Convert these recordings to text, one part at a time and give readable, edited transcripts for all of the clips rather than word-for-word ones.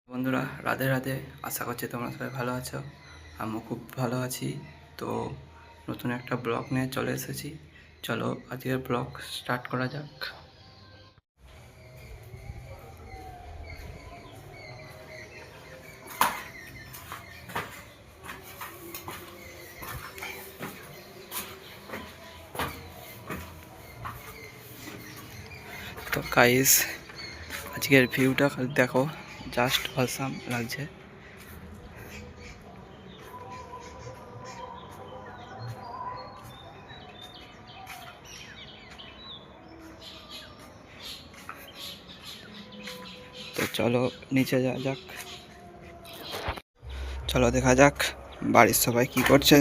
বন্ধুরা রাধে রাধে। আশা করছি তোমরা সবাই ভালো আছো। আমিও খুব ভালো আছি। তো নতুন একটা ব্লগ নিয়ে চলে এসেছি। চলো আজকের ব্লগ স্টার্ট করা যাক। তো গাইস, আজকের ভিউটা খালি দেখো, জাস্ট অসাম লাগছে। তো চলো নিচে যাওয়া যাক। চলো দেখা যাক বাড়ির সবাই কি করছে।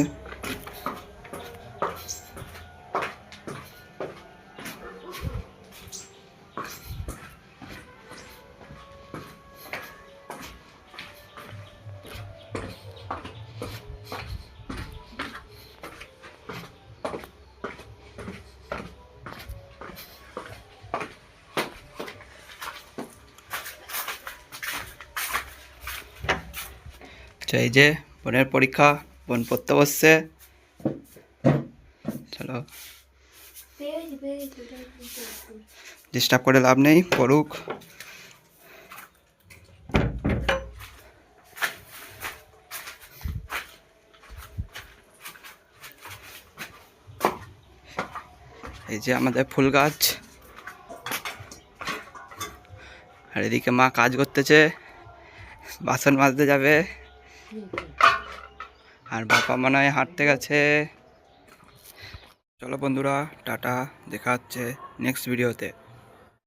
এই যে বোনের পরীক্ষা, বোন পড়তে বসছে। চলো, ডিস্টার্ব করে লাভ নেই, পড়ুক। এই যে আমাদের ফুল গাছ, আর এদিকে মা কাজ করতেছে, বাসন মাজতে যাবে, আর বাবা মনে হয় হাঁটতে গেছে। চলো বন্ধুরা, টাটা, দেখা হচ্ছে নেক্সট ভিডিওতে।